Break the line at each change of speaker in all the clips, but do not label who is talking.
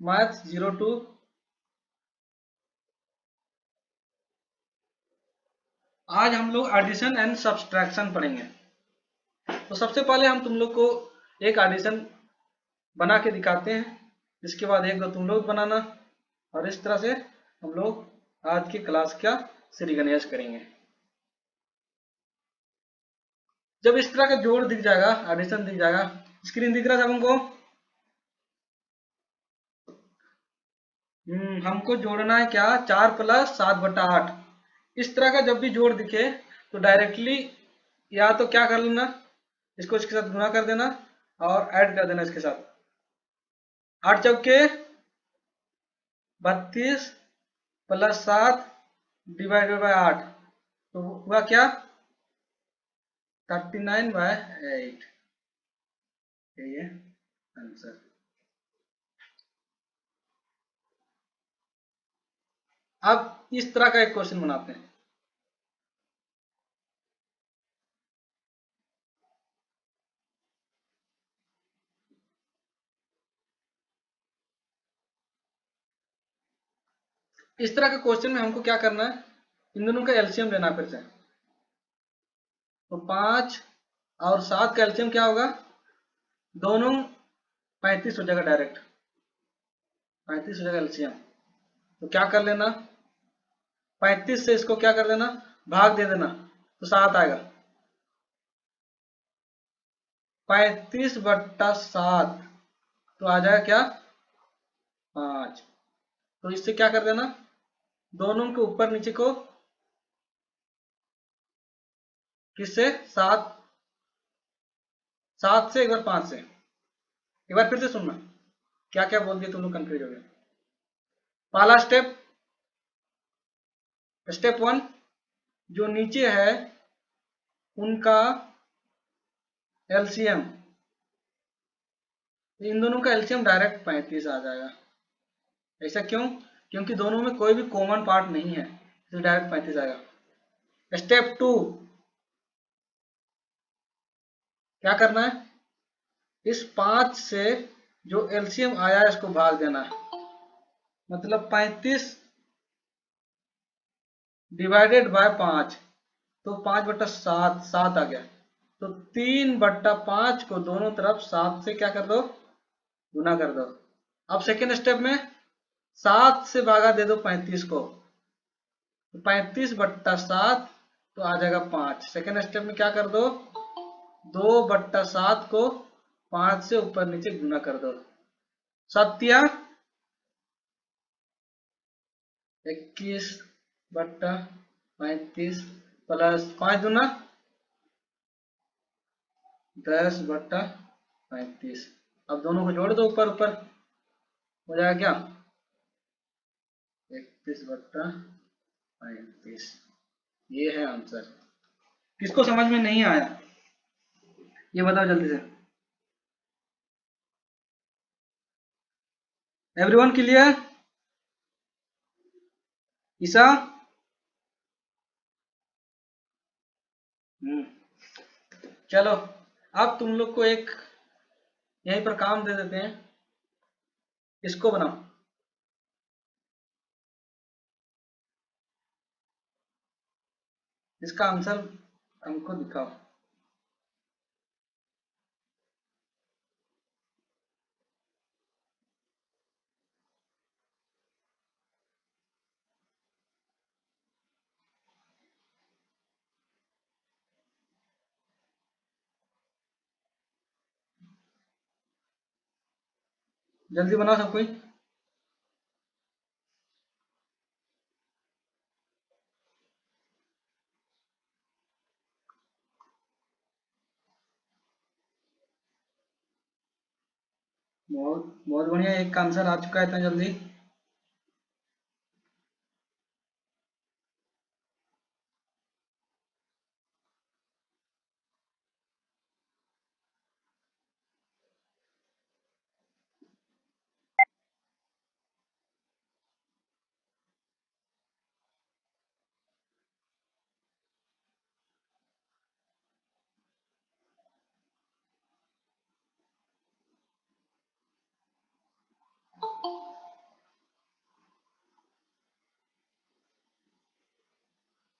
Maths 02। आज हम लोग एडिशन एंड सब्सट्रैक्शन पढ़ेंगे। तो सबसे पहले हम तुम लोग को एक एडिशन बना के दिखाते हैं, इसके बाद एक दो तुम लोग बनाना, और इस तरह से हम लोग आज की क्लास का श्री गणेश करेंगे। जब इस तरह का जोड़ दिख जाएगा, एडिशन दिख जाएगा, स्क्रीन दिख रहा था हमको। हमको जोड़ना है क्या, 4+7/8। इस तरह का जब भी जोड़ दिखे तो डायरेक्टली या तो क्या कर लेना, इसको इसके साथ गुणा कर देना और ऐड कर देना इसके साथ। 8×32 + 7 ÷ 8, तो हुआ क्या, 39/8। यही है आंसर। अब इस तरह का एक क्वेश्चन बनाते हैं। इस तरह के क्वेश्चन में हमको क्या करना है, इन दोनों का एलसीएम लेना फिर से। तो 5 और 7 का एलसीएम क्या होगा, दोनों 35 हो जाएगा, डायरेक्ट 35 हो जाएगा एलसीएम। तो क्या कर लेना, 35 से इसको क्या कर देना, भाग दे देना, तो 7 आएगा। 35/7 तो आ जाएगा क्या, 5। तो इससे क्या कर देना, दोनों के ऊपर नीचे को किससे, 7, 7 से, एक बार 5 से। एक बार फिर से सुनना, क्या क्या बोल दिए तुम लोग, कंफ्यूज हो गए। पहला स्टेप, स्टेप 1, जो नीचे है उनका एलसीएम, इन दोनों का एलसीएम डायरेक्ट 35 आ जाएगा। ऐसा क्यों, क्योंकि दोनों में कोई भी कॉमन पार्ट नहीं है, तो डायरेक्ट 35 आएगा। स्टेप 2, क्या करना है, इस 5 से जो एलसीएम आया है इसको भाग देना है, मतलब 35 डिवाइडेड बाय 5, तो 5/7, 7 आ गया। तो 3/5 को दोनों तरफ 7 से क्या कर दो, गुना कर दो। अब सेकेंड स्टेप में 7 से भागा दे दो 35 को, तो 35/7 तो आ जाएगा 5। सेकेंड स्टेप में क्या कर दो, 2/7 को 5 से ऊपर नीचे गुना कर दो। सत्या 21/35 प्लस 5 दूना 10/35। अब दोनों को जोड़ दो, ऊपर ऊपर हो जाएगा क्या, 31/35। ये है आंसर। किसको समझ में नहीं आया ये बताओ जल्दी से। Everyone clear, Isha. हम्म, चलो अब तुम लोग को एक यहीं पर काम दे देते हैं, इसको बनाओ। इसका आंसर हमको दिखाओ। जल्दी बनाओ सब कोई। बहुत बहुत बढ़िया, एक का आंसर आ चुका है इतना जल्दी।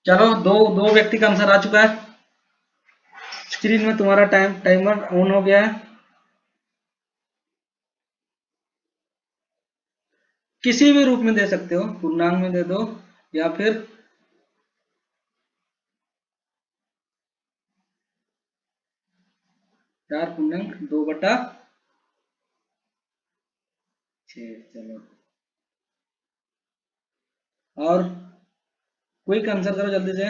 चलो, दो दो व्यक्ति का आंसर आ चुका है। स्क्रीन में तुम्हारा टाइमर ऑन हो गया है। किसी भी रूप में दे सकते हो, पूर्णांक में दे दो या फिर 4 पूर्णांक 2/6। चलो, और क्विक आंसर करो जल्दी से।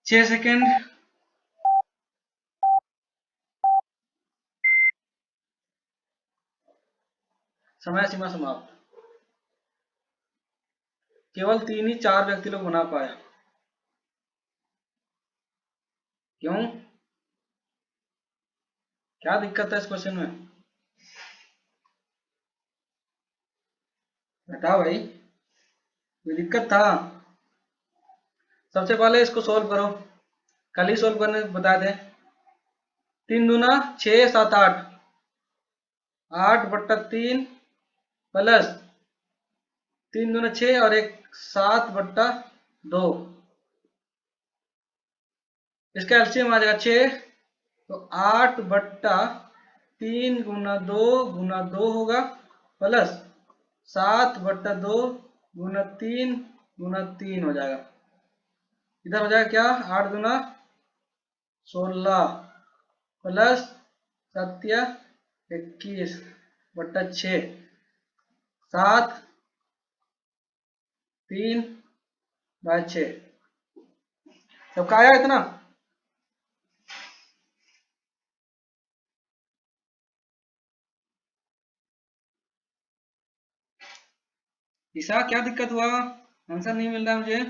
6 सेकेंड। समय सीमा समाप्त। केवल 3 ही 4 व्यक्ति लोग बना पाए। क्यों? क्या दिक्कत है इस क्वेश्चन में? बताओ भाई, कोई दिक्कत था? सबसे पहले इसको सोल्व करो। कल ही सोल्व करने बता दें। 3 दूना 6, 7, 8। 8/3 प्लस 3 दूना 6 और एक 7/2। इसका एलसीएम आ जाएगा 6। तो 8/3 गुना 2 होगा, प्लस 7/2 गुना 3 हो जाएगा। इधर हो जाएगा क्या? 8 दूना 16 प्लस 7 21/6। 7/3/6। सबका आया इतना? ईशा, क्या दिक्कत हुआ? आंसर नहीं मिल रहा मुझे।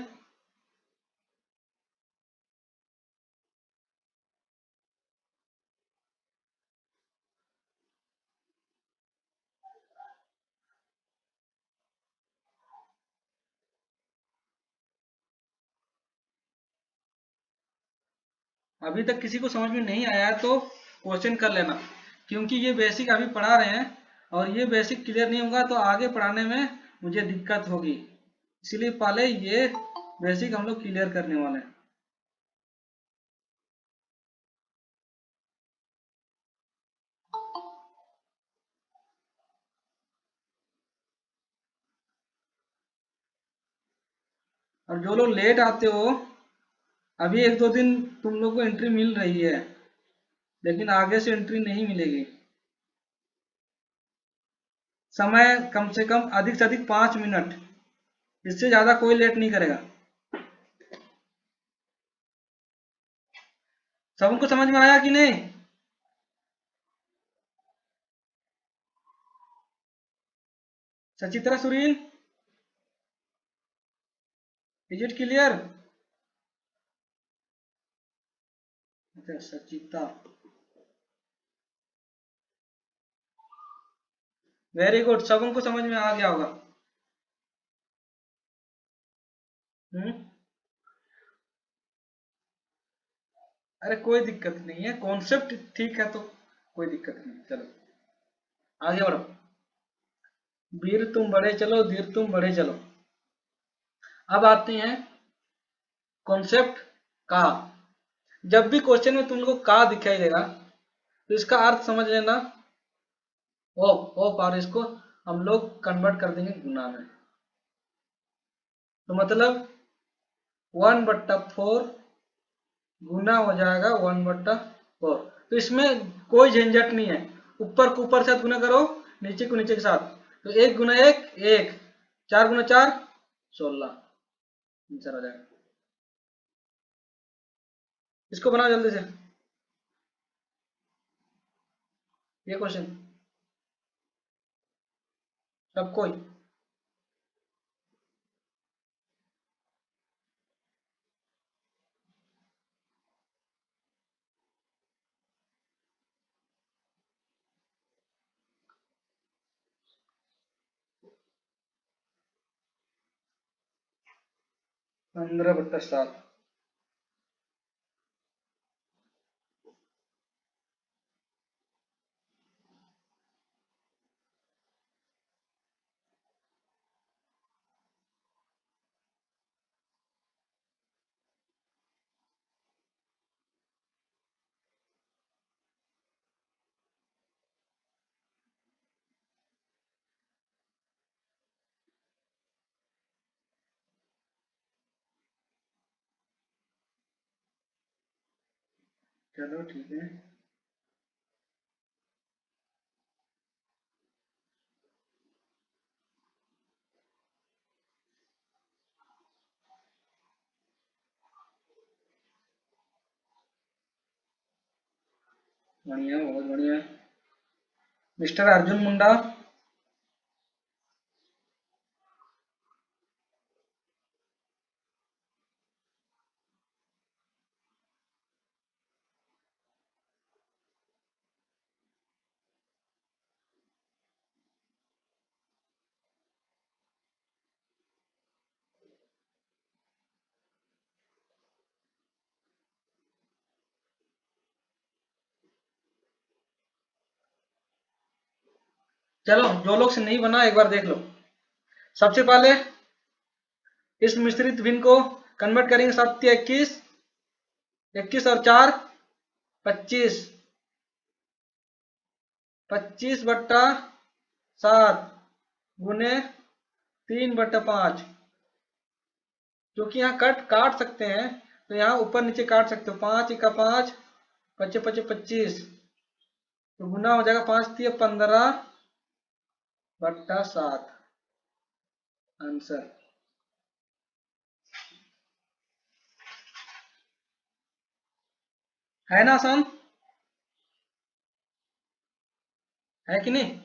अभी तक किसी को समझ में नहीं आया है तो क्वेश्चन कर लेना, क्योंकि ये बेसिक अभी पढ़ा रहे हैं और ये बेसिक क्लियर नहीं होगा तो आगे पढ़ाने में मुझे दिक्कत होगी। इसलिए पहले ये बेसिक हम लोग क्लियर करने वाले हैं। और जो लोग लेट आते हो, अभी 1-2 दिन तुम लोग को एंट्री मिल रही है, लेकिन आगे से एंट्री नहीं मिलेगी। समय कम से कम अधिक से अधिक 5 मिनट, इससे ज्यादा कोई लेट नहीं करेगा। सबको समझ में आया कि नहीं? सचित्रा, सुरीन, इज इट क्लियर? अच्छा, सचिता, वेरी गुड, सबको समझ में आ गया होगा। हम्म। अरे कोई दिक्कत नहीं है, कॉन्सेप्ट ठीक है तो कोई दिक्कत नहीं। चलो आगे बढ़ो। वीर तुम बढ़े चलो, धीर तुम बढ़े चलो। अब आते हैं कॉन्सेप्ट का। जब भी क्वेश्चन में तुम लोग को का दिखाई देगा तो इसका अर्थ समझ लेना ओ और इसको हम लोग कन्वर्ट कर देंगे गुना में। तो मतलब 1/4 गुना हो जाएगा 1/4। तो इसमें कोई झंझट नहीं है, ऊपर को ऊपर साथ गुना करो, नीचे को नीचे के साथ। तो 1 गुना 1 1, 4 गुना 4 16 आंसर आ जाएगा। इसको बनाओ जल्दी से ये क्वेश्चन, सब कोई। 15/7। चलो ठीक है। बढ़िया, बहुत बढ़िया। मिस्टर अर्जुन मुंडा। चलो, जो लोग से नहीं बना एक बार देख लो। सबसे पहले इस मिश्रित भिन्न को कन्वर्ट करेंगे। 7 या 21, 21 और 4 25, 25/7 गुने 3/5। क्योंकि यहाँ कट काट सकते हैं तो यहाँ ऊपर नीचे काट सकते हो। 5 का 5, 25 25 25, तो गुना हो जाएगा 5 3 15/7 आंसर। है ना आसान? है कि नहीं?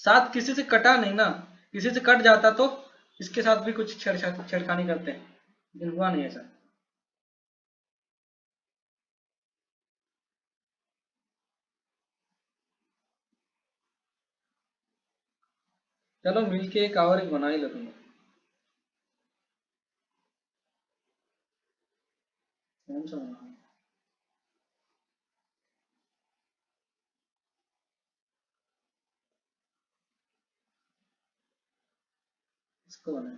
साथ किसी से कटा नहीं ना, किसी से कट जाता तो इसके साथ भी कुछ छेड़खानी करते हैं, लेकिन हुआ नहीं ऐसा। चलो मिलके एक और एक बना ही लो तुम। कौन सा बनाना? इसको बनाए।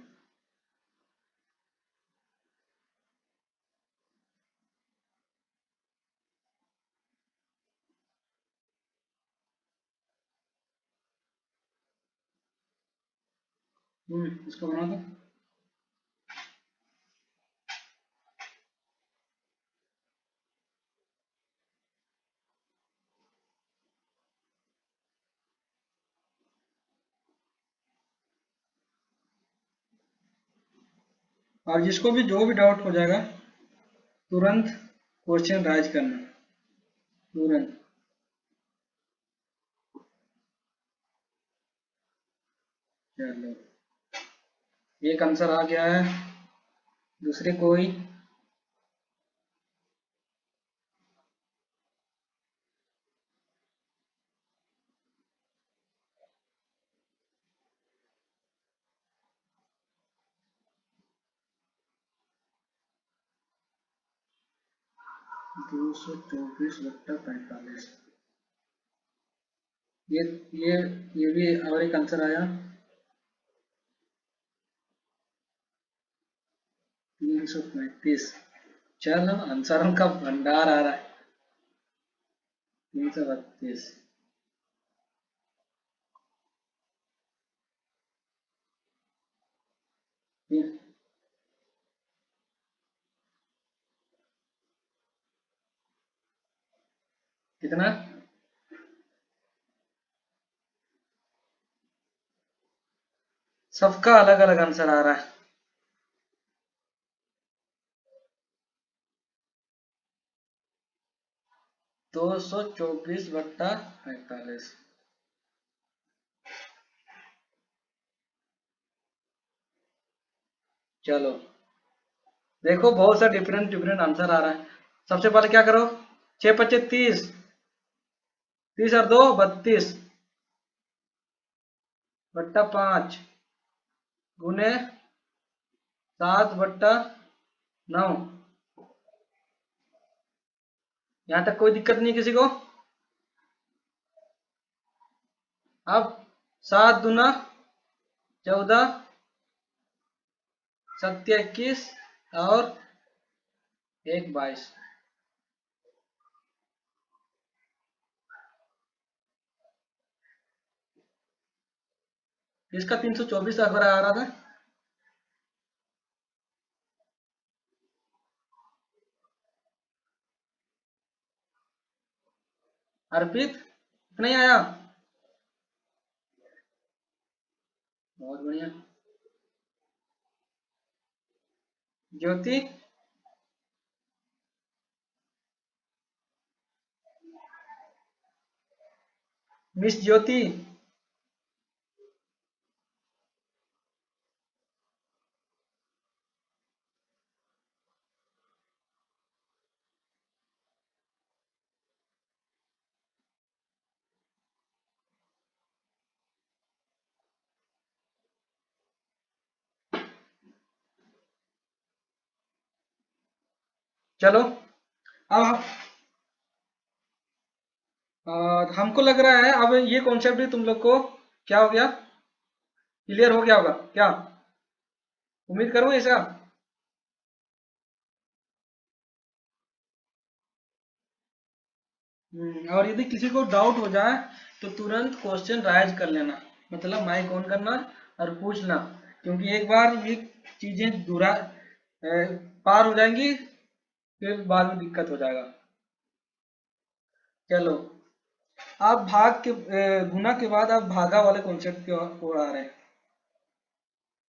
इसको बना दो। और जिसको भी जो भी डाउट हो जाएगा तुरंत क्वेश्चन राइज करना, तुरंत। चलो, एक आंसर आ गया है। दूसरे कोई? 224/45। ये ये ये भी और एक आंसर आया। 335। चलो, आंसरों का भंडार आ रहा है। 332। कितना? सबका अलग अलग आंसर आ रहा है। 224/45। चलो देखो, बहुत सा डिफरेंट डिफरेंट आंसर आ रहा है। सबसे पहले क्या करो, 6 × 25 = 30, 30 और 2 = 32, बट्टा 5 गुने 7/9। यहां तक कोई दिक्कत नहीं किसी को? अब 7 दूना 14, 7 21 और 1 22। इसका 324 अखबार आ रहा था। अर्पित नहीं आया? बहुत बढ़िया। ज्योति, मिस ज्योति, चलो अब हमको लग रहा है अब ये कॉन्सेप्ट भी तुम लोग को क्या हो गया, क्लियर हो गया होगा क्या? उम्मीद करो ऐसा। और यदि किसी को डाउट हो जाए तो तुरंत क्वेश्चन राइज कर लेना, मतलब माइक ऑन करना और पूछना, क्योंकि एक बार ये चीजें पार हो जाएंगी फिर बाद में दिक्कत हो जाएगा। चलो आप भाग के गुना के बाद आप भागा वाले कॉन्सेप्ट की ओर आ रहे हैं।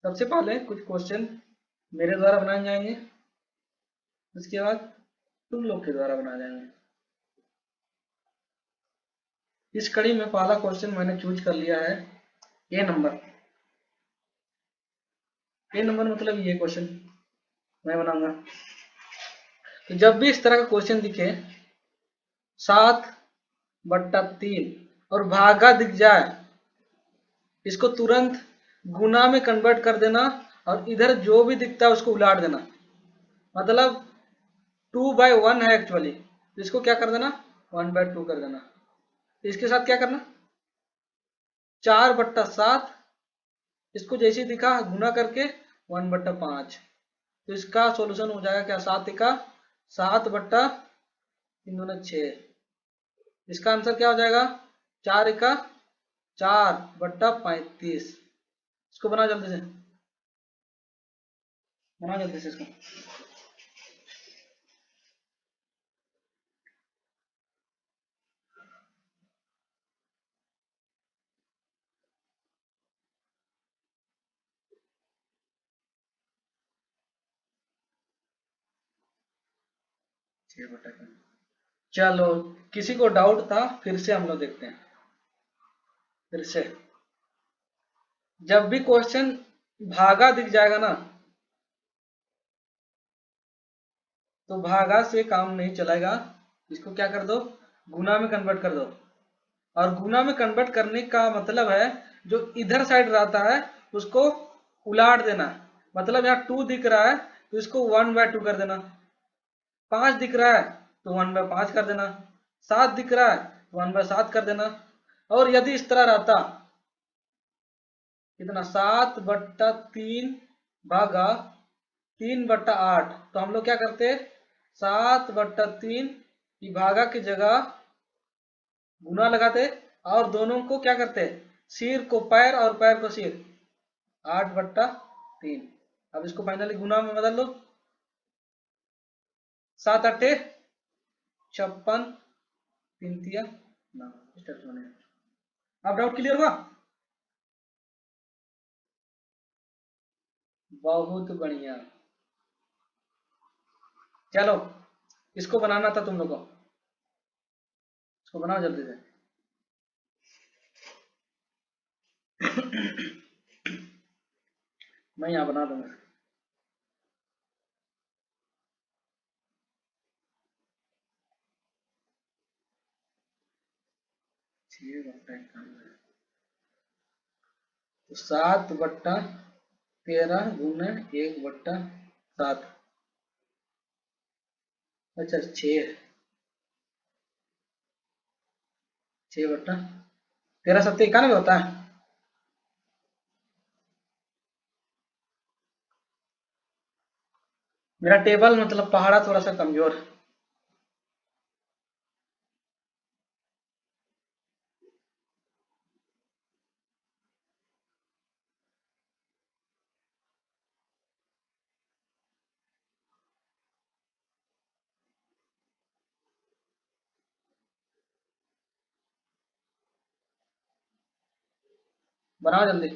सबसे पहले कुछ क्वेश्चन मेरे द्वारा बनाए जाएंगे, उसके बाद तुम लोग के द्वारा बनाए जाएंगे। इस कड़ी में पहला क्वेश्चन मैंने चूज कर लिया है ए नंबर। ए नंबर मतलब ये क्वेश्चन मैं बनाऊंगा। तो जब भी इस तरह का क्वेश्चन दिखे 7/3 और भागा दिख जाए, इसको तुरंत गुना में कन्वर्ट कर देना और इधर जो भी दिखता है उसको उलाट देना। मतलब 2/1 है एक्चुअली, तो इसको क्या कर देना 1/2 कर देना। इसके साथ क्या करना 4/7, इसको जैसे दिखा गुना करके 1/5। तो इसका सॉल्यूशन हो जाएगा क्या 7/3 इसका आंसर क्या हो जाएगा 4×4/35। इसको बना जल्दी से, बना जल्दी से इसको। चलो किसी को डाउट था फिर से हम लोग देखते हैं। फिर से जब भी क्वेश्चन भागा दिख जाएगा ना तो भागा से काम नहीं चलेगा, इसको क्या कर दो गुना में कन्वर्ट कर दो। और गुना में कन्वर्ट करने का मतलब है जो इधर साइड रहता है उसको उलाट देना। मतलब यहाँ 2 दिख रहा है तो इसको 1/2 कर देना, 5 दिख रहा है तो 1/5 कर देना, 7 दिख रहा है तो 1/7 कर देना। और यदि इस तरह रहता कितना 7/3 भागा 3/8, तो हम लोग क्या करते 7/3 की भागा की जगह गुना लगाते और दोनों को क्या करते सिर को पैर और पैर को सिर 8/3। अब इसको फाइनली गुना में बदल लो, 7×8 = 56, 3×3 = 9। अब डाउट क्लियर हुआ? बहुत बढ़िया। चलो इसको बनाना था तुम लोग को, इसको बनाओ जल्दी से। मैं यहाँ बना दूंगा। तो 7/13 गुना 1/7। अच्छा 6/13 होता है। मेरा टेबल मतलब पहाड़ा थोड़ा सा कमजोर है। बनाओ जल्दी।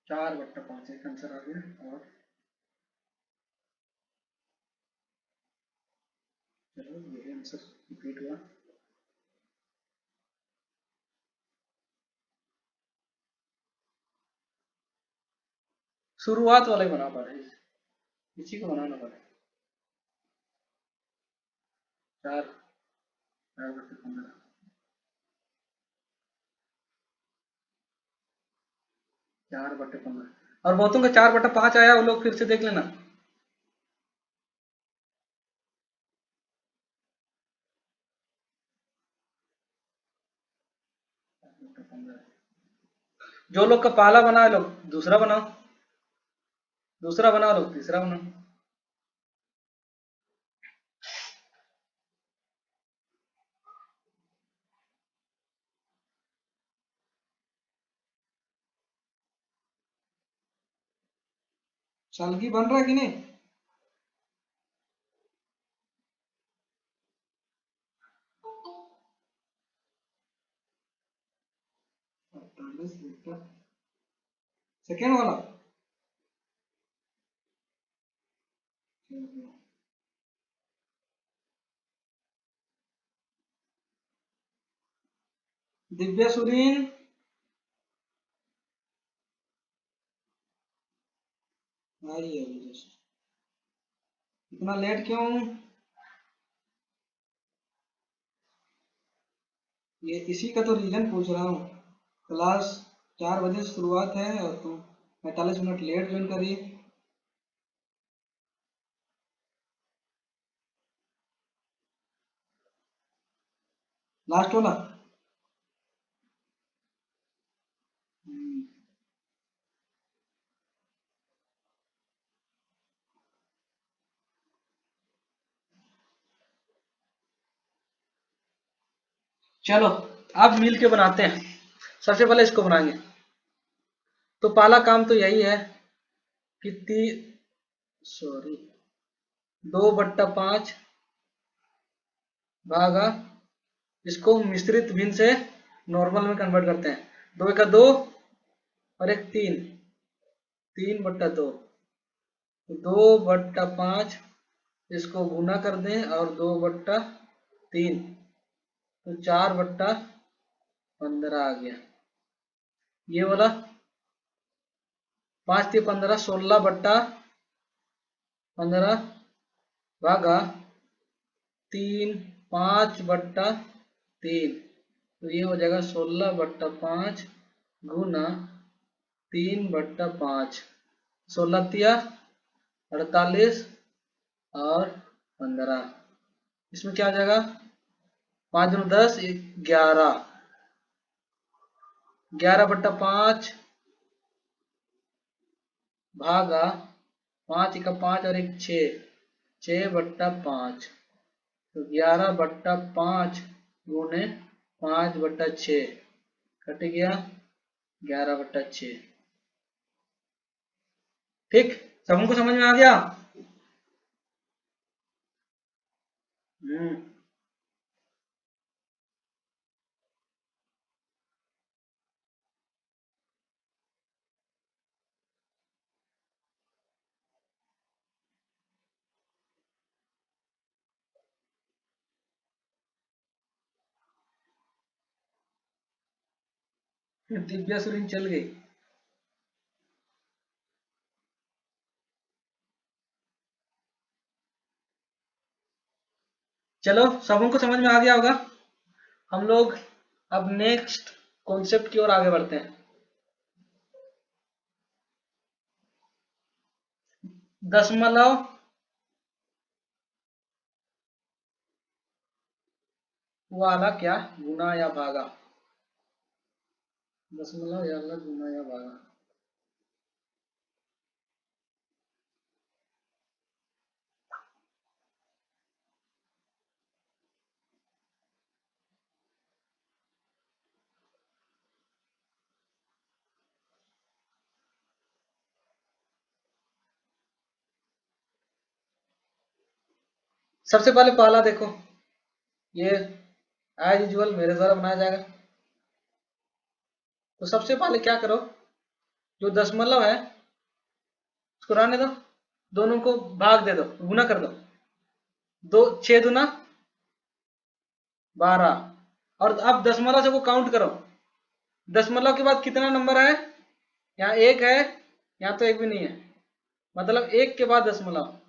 4/5 एक आंसर आ गया। और चलो ये आंसर रिपीट हुआ। शुरुआत वाला ही बना पा रहे, इसी को बनाना पड़े। 4/15 4/15 और बहुतों का 4/5 आया, वो लोग फिर से देख लेना। जो लोग का पहला बना है लोग दूसरा बनाओ, दूसरा बनाओ लोग तीसरा बनाओ। सलगी बन रहा है कि नहीं? सेकेंड वाला दिव्या सुरीन। आई है अभी जस्ट। इतना लेट क्यों? ये इसी का तो रीजन पूछ रहा हूँ। क्लास 4 बजे शुरुआत है और तुम 45 मिनट लेट ज्वाइन करिए। लास्ट वाला। चलो अब मिल के बनाते हैं। सबसे पहले इसको बनाएंगे। तो पहला काम तो यही है कि 2/5 भागा, इसको मिश्रित भिन्न से नॉर्मल में कन्वर्ट करते हैं। 2 का 2 और एक 3, 3/2। 2/5 इसको गुना कर दें और 2/3, तो 4/15 आ गया। ये वाला 5×3 = 15, 16/15 भागा 3, 5/3, तो ये हो जाएगा 16/5 गुना 3/5। 16×3 = 48 और 15। इसमें क्या आ जाएगा? 5×10 = 11। 11/5 भागा 5×5 और एक 6, 6/5, तो 11/5 गुने 5/6 कट गया 11/6। ठीक, सबको समझ में आ गया? हम्म। दिव्या सुरीन चल गई। चलो सबों को समझ में आ गया होगा। हम लोग अब नेक्स्ट कॉन्सेप्ट की ओर आगे बढ़ते हैं। दशमलव वाला क्या, गुना या भागा। दशमलव या अलग गुना या भागा। सबसे पहले पहला देखो, ये एज यूजुअल मेरे द्वारा बनाया जाएगा। तो सबसे पहले क्या करो, जो दशमलव है उसको रहने दो, दोनों को भाग दे दो, गुना कर दो। दो 6 दूना 12। और अब दशमलव से वो काउंट करो, दशमलव के बाद कितना नंबर है, यहाँ एक है, यहाँ तो एक भी नहीं है, मतलब एक के बाद दशमलव,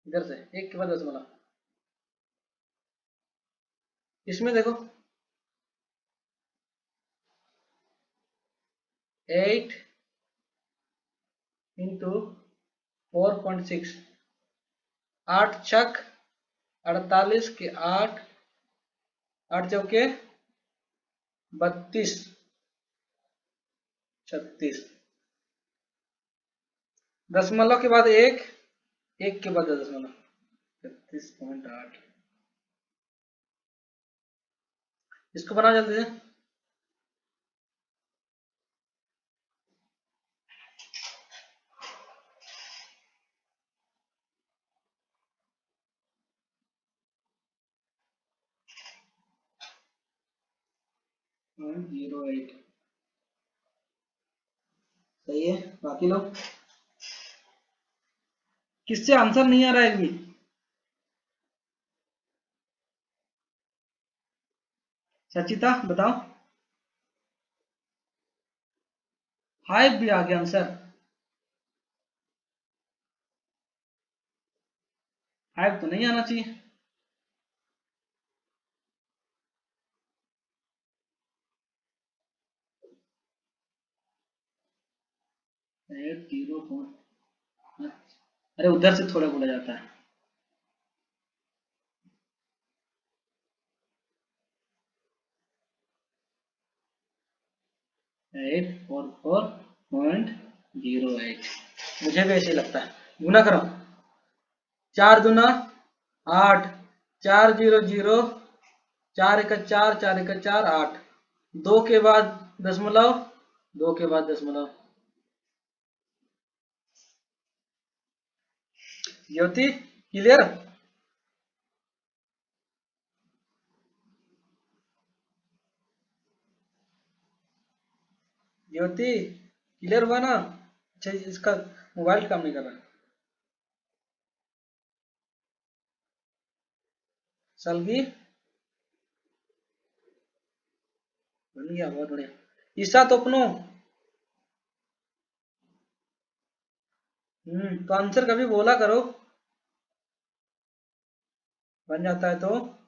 इधर से एक के बाद दशमलव। इसमें देखो 8 इंटू 4.6, 8 छक 48 के 8, 8 चौके 32, 36। दशमलव के बाद एक, एक के बाद दशमलव, 36.8। इसको बना जल्दी से। जीरो एट, सही है। बाकी लोग किससे आंसर नहीं आ रहा है एक भी। सचिता बताओ। 5 भी आ गया आंसर। 5 तो नहीं आना चाहिए। 8 0 4, अरे उधर से थोड़ा बोला जाता है। 844.08, मुझे भी ऐसे ही लगता है। गुना करो, 4 दूना 8, 4 0 0, 4 एक 4, 4 एक 4, 8, 2 के बाद दशमलव, 2 के बाद दशमलव। ज्योति क्लियर। ज्योति क्लियर हुआ ना। अच्छा इसका मोबाइल काम नहीं कर रहा। सलगी बन गया, बहुत बढ़िया। ईसा तो अपनो, तो आंसर कभी बोला करो, बन जाता है तो।